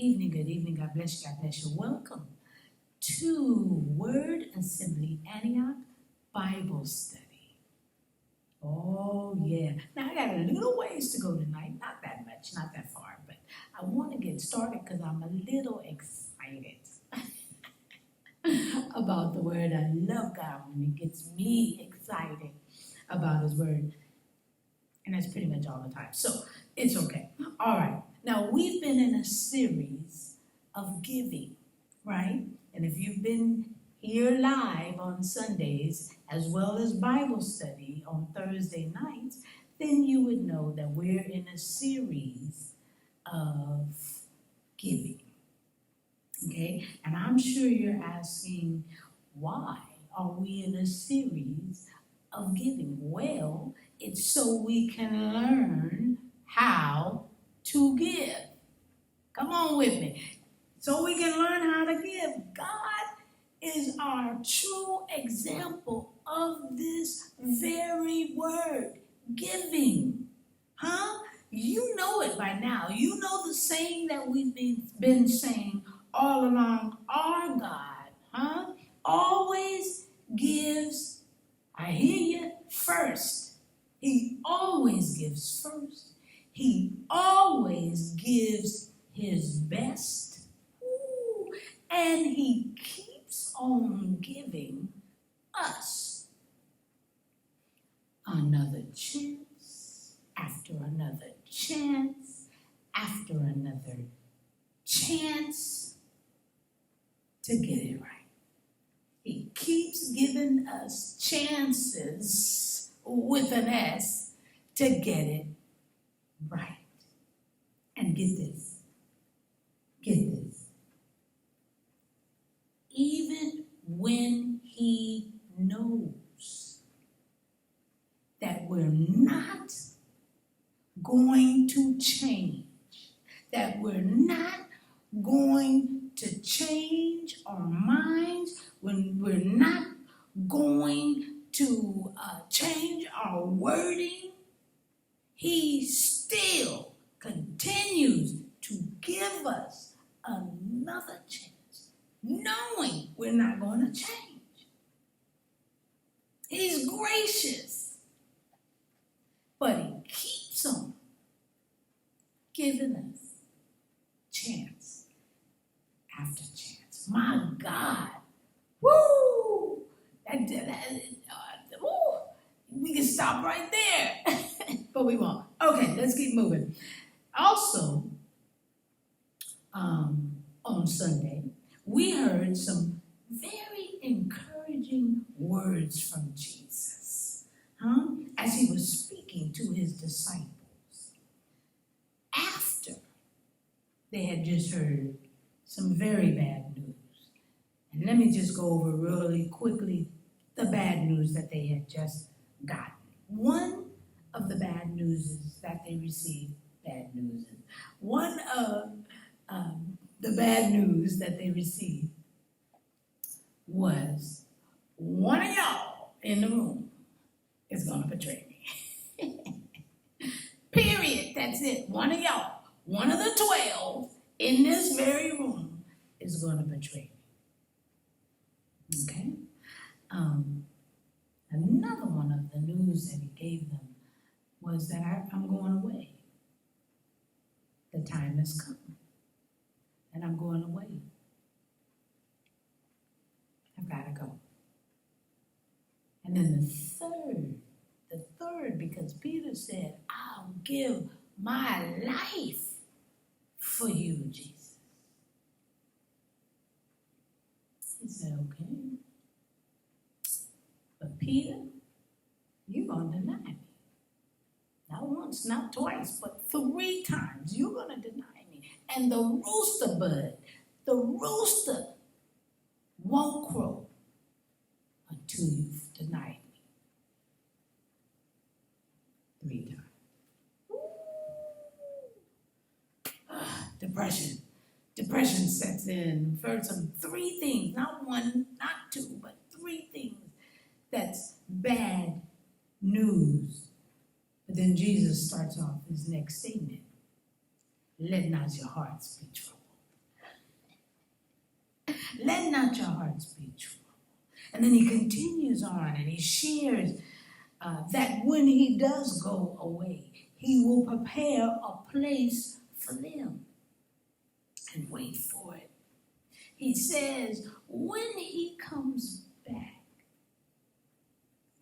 Good evening. God bless you. God bless you. Welcome to Word Assembly Antioch Bible Study. Oh, yeah. Now, I got a little ways to go tonight. Not that much, not that far, but I want to get started because I'm a little excited about the Word. I love God when He gets me excited about His Word. And that's pretty much all the time. So, it's okay. All right. Now, we've been in a series of giving, right? And if you've been here live on Sundays, as well as Bible study on Thursday nights, then you would know that we're in a series of giving. Okay? And I'm sure you're asking, why are we in a series of giving? Well, it's so we can learn how to give. Come on with me. So we can learn how to give. God is our true example of this very word, giving. You know it by now. You know the saying that we've been saying all along. Our God, always gives, I hear you, first. He always gives first. He always gives His best. Ooh, and He keeps on giving us another chance after another chance after another chance to get it right. He keeps giving us chances with an S to get it right. And get this. Even when He knows that we're not going to change, that we're not going to change our minds, when we're not going to change our wording, He still continues to give us another chance, knowing we're not going to change. He's gracious, but He keeps on giving us chance after chance. My God. Woo! Woo! We can stop right there, but we won't. Okay, let's keep moving. Also, on Sunday, we heard some very encouraging words from Jesus, as He was speaking to His disciples after they had just heard some very bad news. And let me just go over really quickly the bad news that they had just gotten. One of the bad news is that they received bad news. One of the bad news that they received was one of y'all in the room is going to betray me. Period. That's it. One of y'all, one of the 12 in this very room is going to betray me. Okay? Another one of the news that He gave them was that I'm going away. The time has come, and I'm going away. I've got to go. And then the third, because Peter said, I'll give my life for you, Jesus. He said, okay. But Peter, you're going to deny me. Not once, not twice, but 3 times. You're going to deny me. And the rooster won't crow until you've denied me 3 times. Depression sets in. We've heard some 3 things, not 1, not 2, but 3 things. That's bad news. But then Jesus starts off His next statement. Let not your hearts be troubled. Let not your hearts be troubled. And then he continues on and he shares that when he does go away, he will prepare a place for them. And wait for it. He says, when he comes back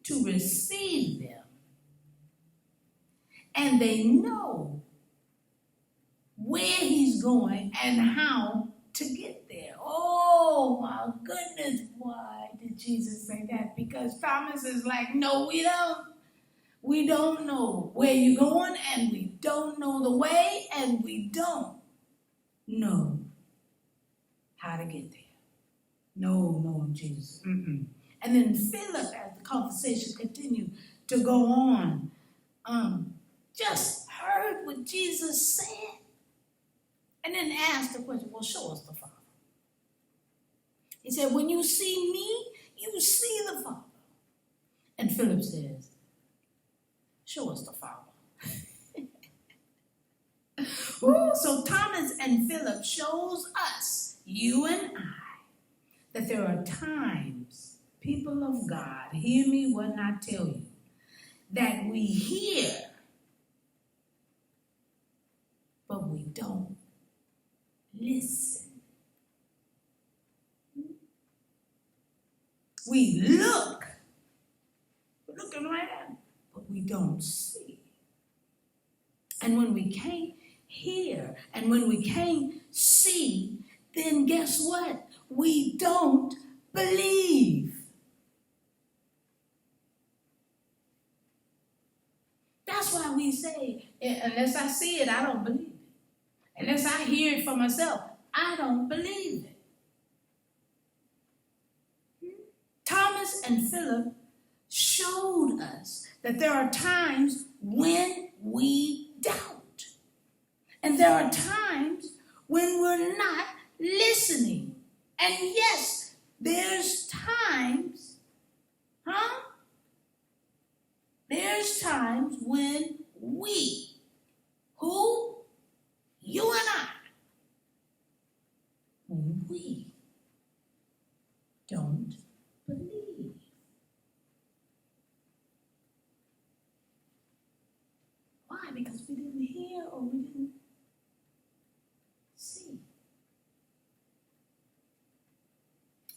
to receive them, and they know where he's going and how to get there. Oh my goodness, why did Jesus say that? Because Thomas is like, no, we don't. We don't know where you're going, and we don't know the way, and we don't know how to get there. No, Jesus. Mm-mm. And then Philip, as the conversation continued to go on, just heard what Jesus said, and then asked the question, well, show us the Father. He said, when you see me, you see the Father. And Philip says, show us the Father. Ooh, so Thomas and Philip shows us, you and I, that there are times, people of God, hear me when I tell you, that we hear, but we don't listen. We look, we're looking right at it, but we don't see. And when we can't hear, and when we can't see, then guess what? We don't believe. That's why we say, unless I see it, I don't believe it. Unless I hear it for myself, I don't believe it. Thomas and Philip showed us that there are times when we doubt. And there are times when we're not listening. And yes, there's times, There's times when we, who? You and I, when we don't believe. Why? Because we didn't hear or we didn't see.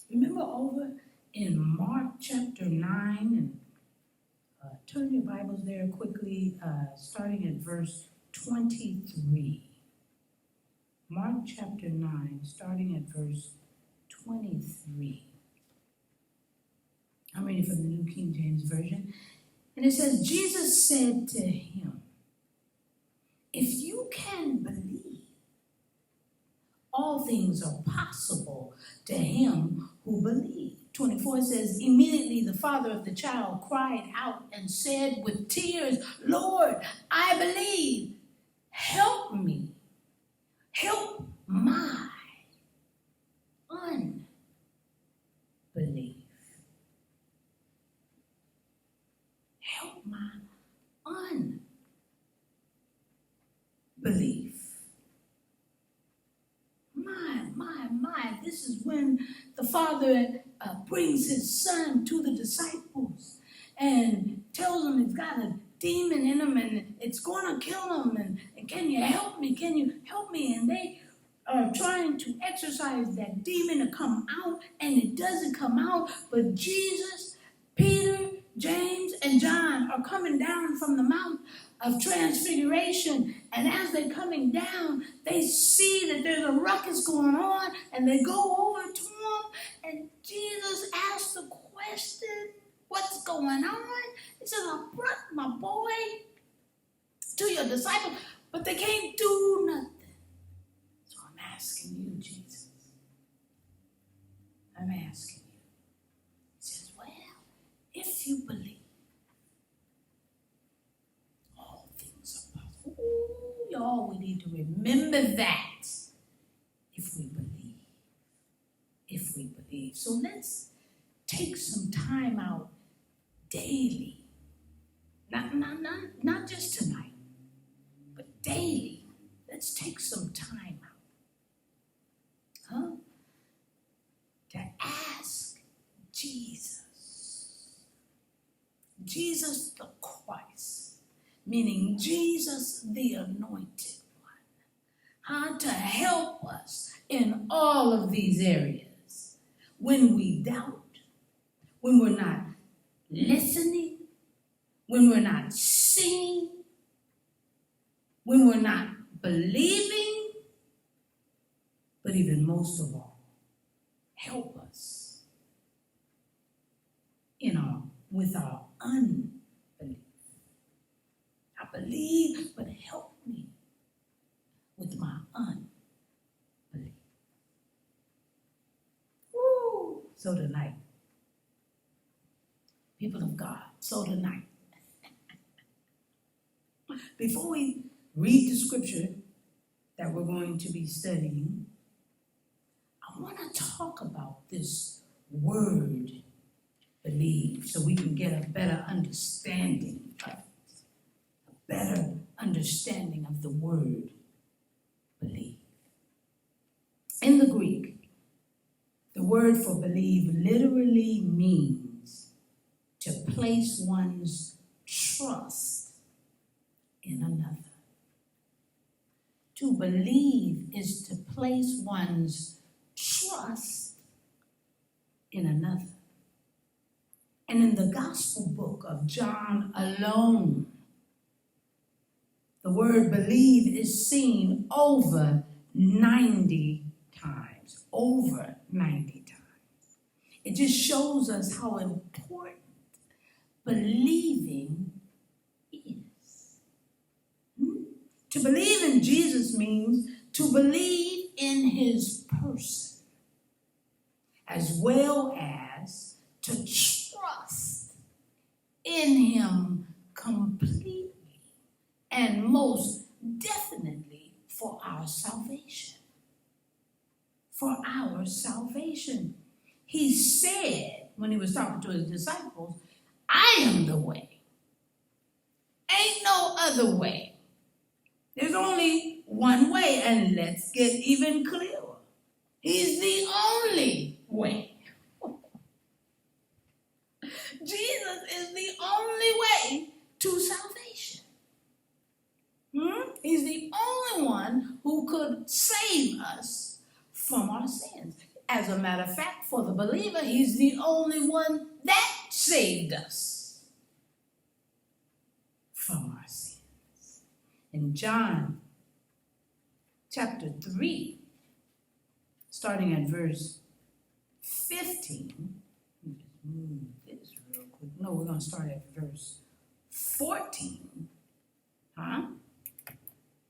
Remember over in Mark chapter 9, and turn your Bibles there quickly, starting at verse 23. Mark chapter 9, starting at verse 23. I'm reading from the New King James Version. And it says, Jesus said to him, if you can believe, all things are possible to him who believes. 24 says, immediately the father of the child cried out and said with tears, Lord, I believe. Help me. Help my unbelief. Help my unbelief. My. This is when the father brings his son to the disciples and tells them he's got a demon in him and it's going to kill him. And can you help me? Can you help me? And they are trying to exorcise that demon to come out, and it doesn't come out. But Jesus, Peter, James, and John are coming down from the Mount of Transfiguration, and as they're coming down, they see that there's a ruckus going on, and they go over to him, and Jesus asks the question, what's going on? He says, I brought my boy to your disciples, but they can't do nothing. So I'm asking you, Jesus. I'm asking you. He says, well, if you believe, y'all, we need to remember that if we believe. If we believe. So let's take some time out daily. Not just tonight, but daily. Let's take some time out. Jesus the Christ, meaning Jesus the Anointed One, to help us in all of these areas. When we doubt, when we're not listening, when we're not seeing, when we're not believing, but even most of all, help us with our unbelief. I believe, but help me with my unbelief. Woo! So tonight, people of God, so tonight, before we read the scripture that we're going to be studying, I want to talk about this word, believe, so we can get a better understanding of it. A better understanding of the word, believe. In the Greek, the word for believe literally means to place one's trust in another. To believe is to place one's trust in another. And in the gospel book of John alone, the word believe is seen over 90 times. Over 90 times. It just shows us how important believing is. To believe in Jesus means to believe in his person, as well as to trust in him completely and most definitely for our salvation. For our salvation. He said, when he was talking to his disciples, I am the way. Ain't no other way. There's only one way, and let's get even clearer. He's the only way. Jesus is the only way to salvation. He's the only one who could save us from our sins. As a matter of fact, for the believer, he's the only one that saved us from our sins. In John chapter 3, starting at verse 15, let me just move this real quick. No, we're going to start at verse 14.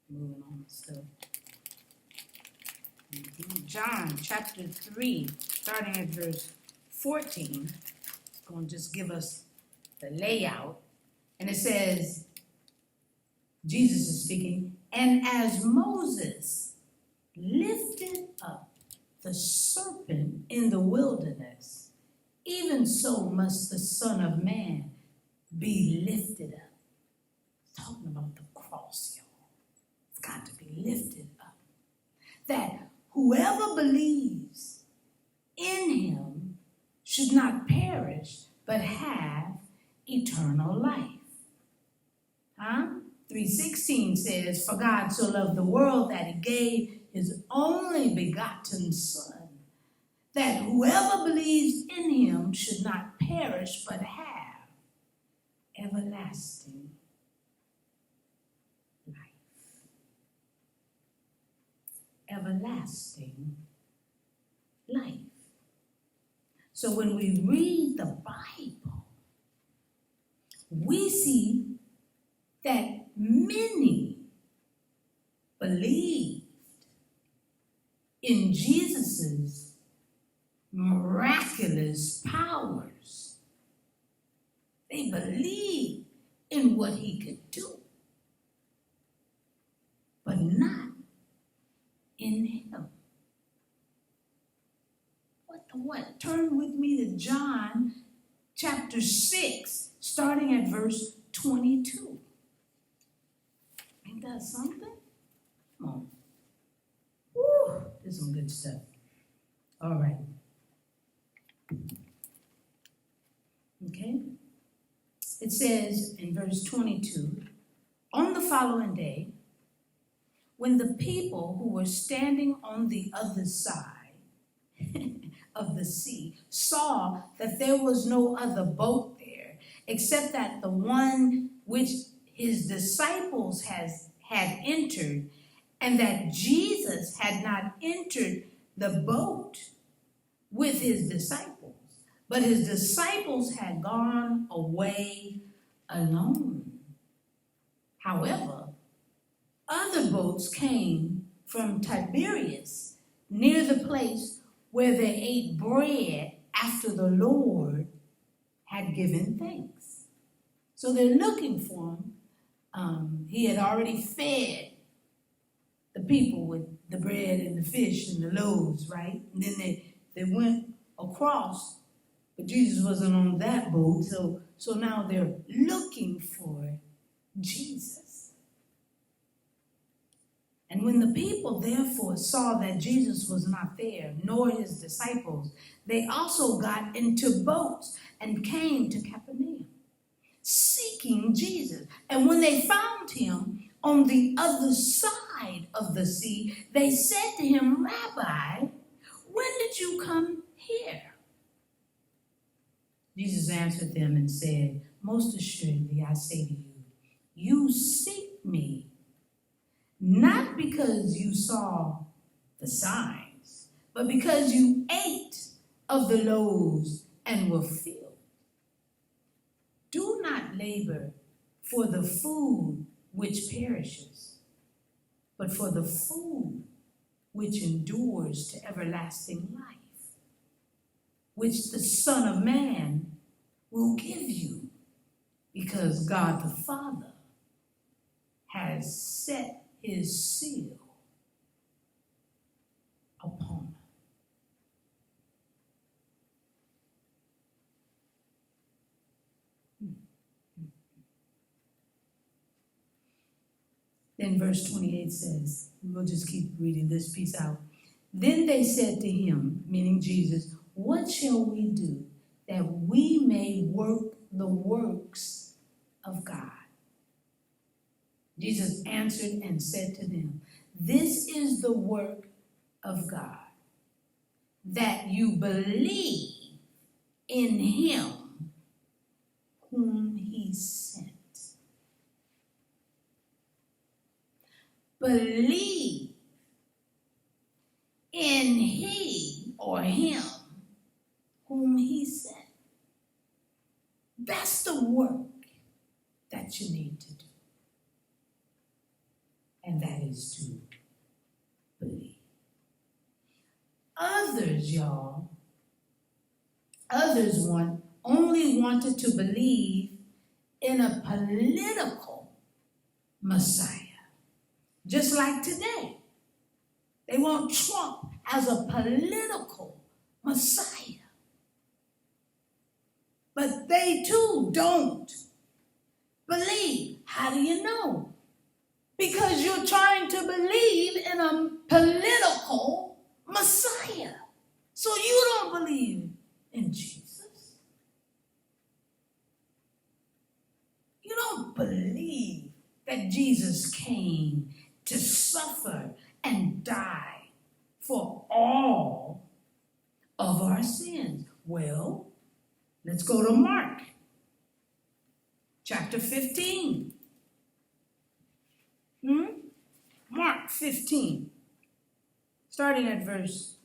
Moving on stuff. John chapter 3, starting at verse 14. It's going to just give us the layout. And it says, Jesus is speaking, and as Moses lifted up the serpent in the wilderness, even so must the Son of Man be lifted up. It's talking about the cross, y'all. It's got to be lifted up. That whoever believes in him should not perish, but have eternal life. 3:16 says, for God so loved the world that he gave his only begotten Son, that whoever believes in him should not perish, but have everlasting life. Everlasting life. So when we read the Bible, we see that many believed in Jesus's miraculous powers. They believed in what he could do, but not in him. What the what? Turn with me to John chapter 6, starting at verse 22. Ain't that something? Come on. Woo, this is some good stuff. All right. Okay. it says in verse 22, on the following day, when the people who were standing on the other side of the sea saw that there was no other boat there, except that the one which his disciples had entered, and that Jesus had not entered the boat with his disciples, but his disciples had gone away alone. However, other boats came from Tiberias, near the place where they ate bread after the Lord had given thanks. So they're looking for him. He had already fed the people with the bread and the fish and the loaves, right? And then they went across, but Jesus wasn't on that boat, so now they're looking for Jesus. And when the people therefore saw that Jesus was not there, nor his disciples, they also got into boats and came to Capernaum, seeking Jesus. And when they found him on the other side of the sea, they said to him, Rabbi, when did you come here? Jesus answered them and said, most assuredly I say to you, you seek me, not because you saw the signs, but because you ate of the loaves and were filled. Do not labor for the food which perishes, but for the food which endures to everlasting life, which the Son of Man will give you, because God the Father has set his seal upon it. Then verse 28 says, we'll just keep reading this piece out. Then they said to him, meaning Jesus, what shall we do that we may work the works of God? Jesus answered and said to them, this is the work of God, that you believe in him whom he sent. Believe in he or him whom he sent. That's the work that you need to do. And that is to believe. Others, y'all, only wanted to believe in a political Messiah. Just like today. They want Trump as a political Messiah. But they too don't believe. How do you know? Because you're trying to believe in a political Messiah. So you don't believe in Jesus. You don't believe that Jesus came to suffer and die for all of our sins. Well, let's go to Mark, chapter 15. Mark 15, starting at verse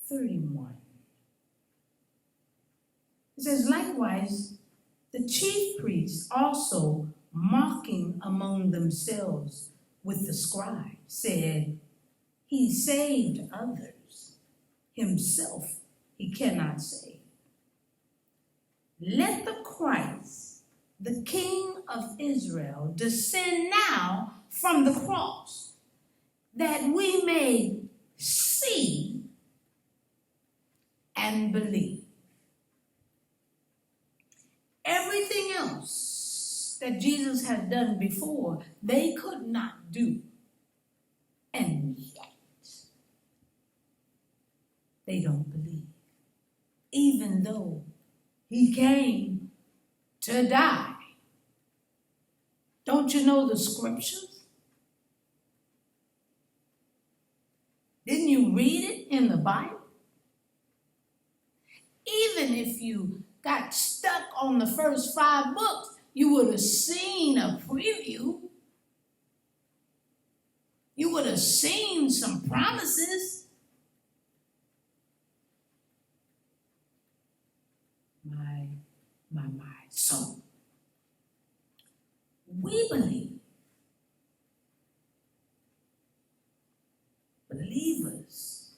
31. It says, likewise, the chief priests also, mocking among themselves with the scribes, said, he saved others, himself he cannot save. Let the Christ, the King of Israel, descend now from the cross, that we may see and believe. Everything else that Jesus had done before, they could not do. And yet, they don't believe. Even though he came to die. Don't you know the scriptures? Didn't you read it in the Bible? Even if you got stuck on the first 5 books, you would have seen a preview. You would have seen some promises. My. So, we believe, believers,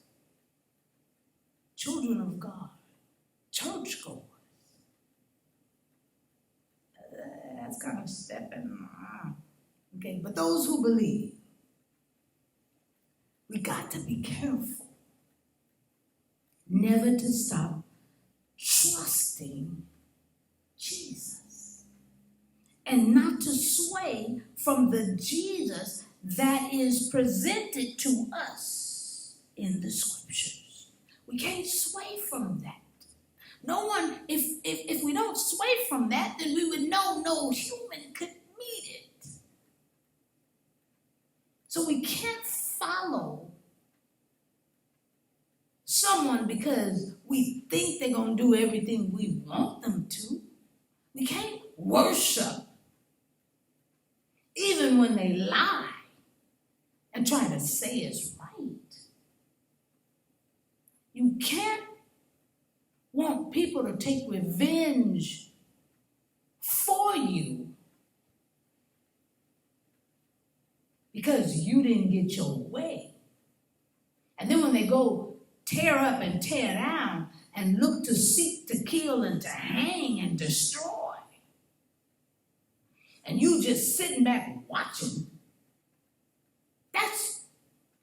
children of God, churchgoers. That's kind of stepping. Okay, but those who believe, we got to be careful never to stop trusting Jesus and not to sway from the Jesus that is presented to us in the scriptures. We can't sway from that. No one, if we don't sway from that, then we would know no human could meet it. So we can't follow someone because we think they're going to do everything we want them to. We can't worship even when they lie and try to say it's right. You can't want people to take revenge for you because you didn't get your way. And then when they go tear up and tear down and look to seek to kill and to hang and destroy, and you just sitting back watching, that's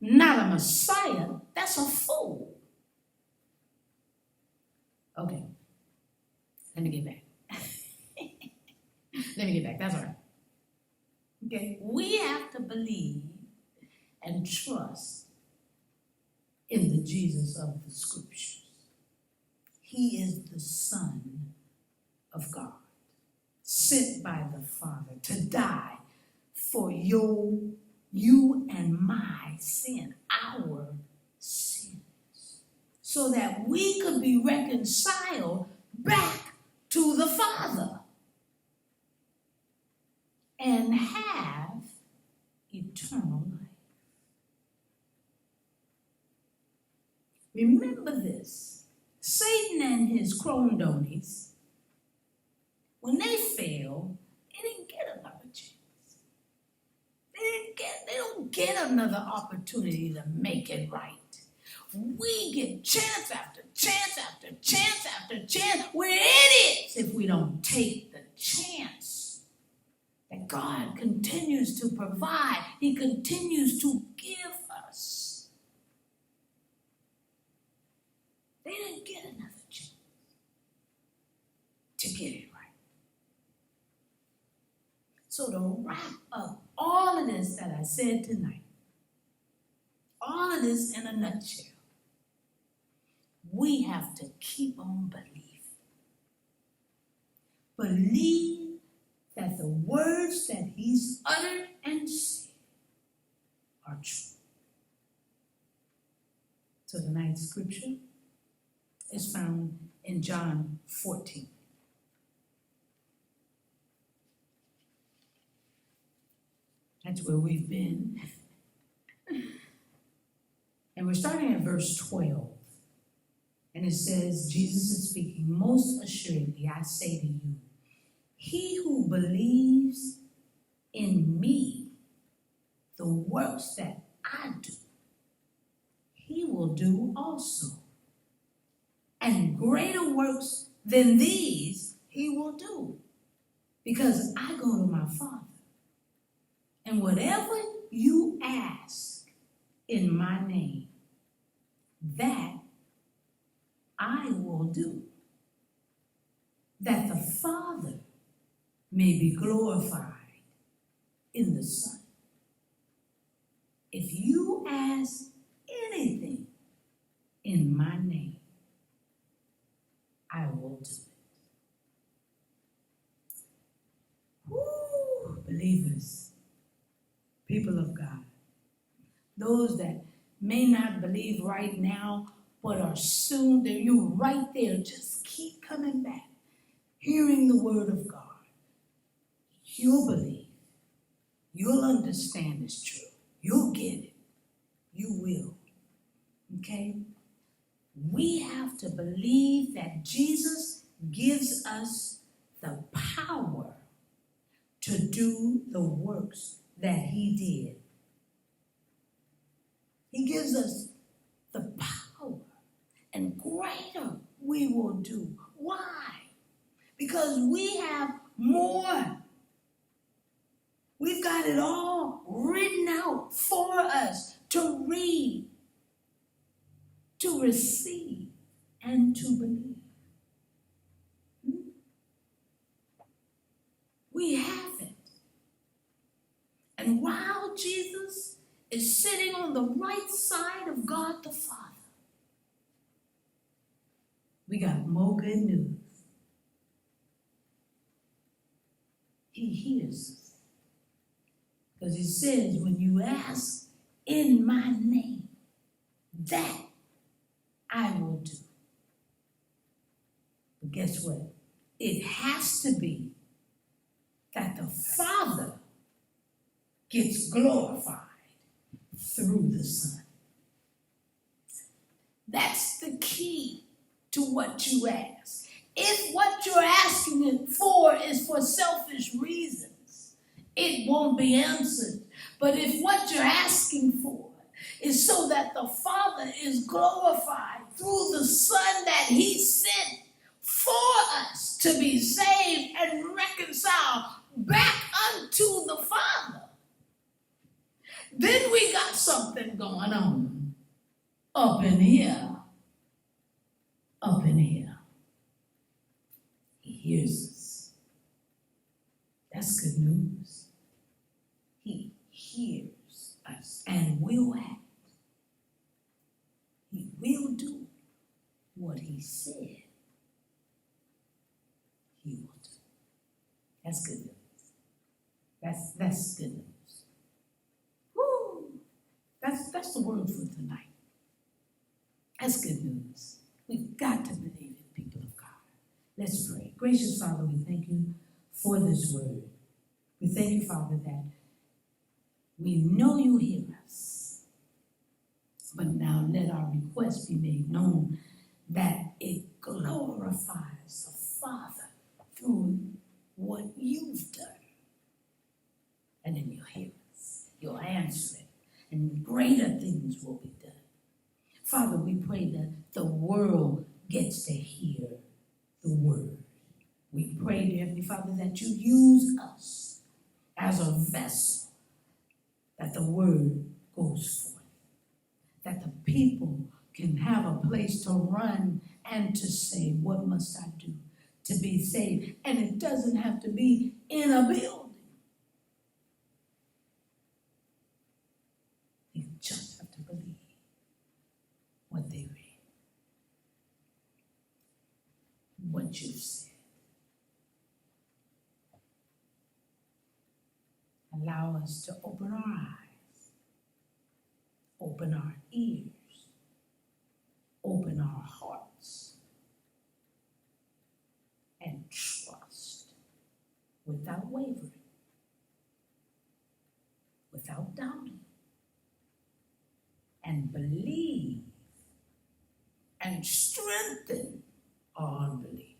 not a Messiah, that's a fool. Okay, let me get back. That's all right. Okay, we have to believe and trust in the Jesus of the scriptures. He is the Son of God, sent by the Father to die for you and my sin, our sins, so that we could be reconciled back to the Father and have eternal life. Remember this, Satan and his cronies, when they fail, they didn't get another chance. They don't get another opportunity to make it right. We get chance after chance after chance after chance. We're idiots if we don't take the chance that God continues to provide. He continues to give us. They didn't get another chance to get it right. So to wrap up all of this that I said tonight, all of this in a nutshell, we have to keep on believing. Believe that the words that he's uttered and said are true. So tonight's scripture is found in John 14. That's where we've been. And we're starting at verse 12. And it says, Jesus is speaking, most assuredly, I say to you, he who believes in me, the works that I do, he will do also. And greater works than these he will do, because I go to my Father. And whatever you ask in my name, that I will do, that the Father may be glorified in the Son. If you ask anything in my name, I will do it. believers, people of God, those that may not believe right now, but are soon, that you're right there, just keep coming back, hearing the word of God. You'll believe. You'll understand it's true. You'll get it. You will. Okay? We have to believe that Jesus gives us the power to do the works that he did. He gives us the power, and greater we will do. Why? Because we have more. We've got it all written out for us to read, to receive, and to believe. We have it. And while Jesus is sitting on the right side of God the Father, we got more good news. He hears us. Because he says, when you ask in my name, that I will do. But guess what? It has to be that the Father gets glorified through the Son. That's the key to what you ask. If what you're asking it for is for selfish reasons, it won't be answered. But if what you're asking for is so that the Father is glorified through the Son that he sent for us to be saved and reconciled back unto the Father, then we got something going on up in here. Up in here. He hears us. That's good news. He hears us and will act. He will do what he said he will do. That's good news. That's good news. Woo! That's the word for tonight. That's good news. We've got to believe it, people of God. Let's pray. Gracious Father, we thank you for this word. We thank you, Father, that we know you hear us. But now let our request be made known that it glorifies the Father through what you've done. And then you'll hear us. You'll answer it. And greater things will be done. Father, we pray that the world gets to hear the word. We pray, dear Heavenly Father, that you use us as a vessel, that the word goes forth, that the people can have a place to run and to say, what must I do to be saved? And it doesn't have to be in a building. You just have to believe what they read, what you've said. Allow us to open our eyes, open our ears, open our hearts, and trust without wavering, without doubting, and believe and strengthen our unbelief.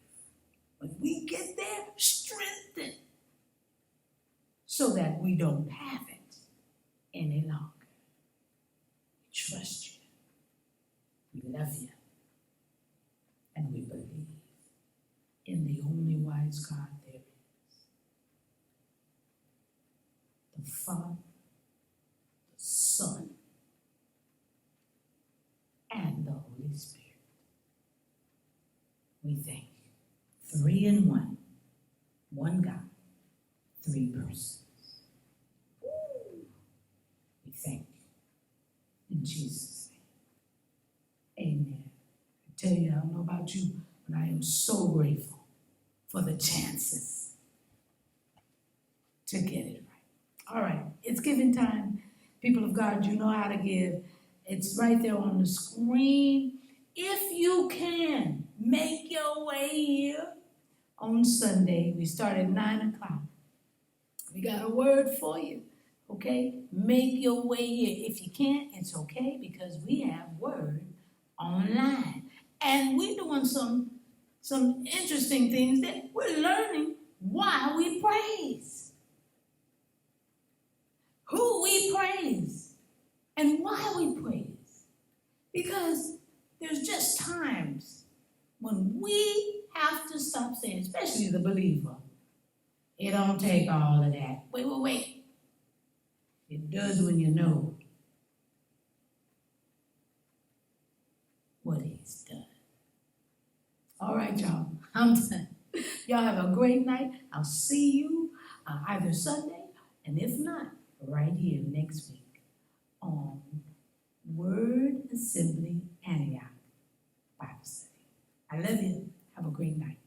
When we get there, strengthen so that we don't have it any longer. We trust you. We love you. And we believe in the only wise God there is. The Father, the Son, and the Holy Spirit. We thank you. 3 in 1. One God. 3 persons. We thank you. In Jesus' name. Amen. I tell you, I don't know about you, but I am so grateful for the chances to get it right. All right, it's giving time. People of God, you know how to give. It's right there on the screen. If you can, make your way here on Sunday. We start at 9 o'clock. We got a word for you, okay? Make your way here. If you can't, it's okay because we have word online. And we're doing some interesting things that we're learning why we praise. Who we praise and why we praise. Because there's just times when we have to stop saying, especially the believer, it don't take all of that. Wait. It does when you know what he's done. All right, y'all. I'm done. Y'all have a great night. I'll see you either Sunday, and if not, right here next week on Word Assembly Antioch Bible Study. I love you. Have a great night.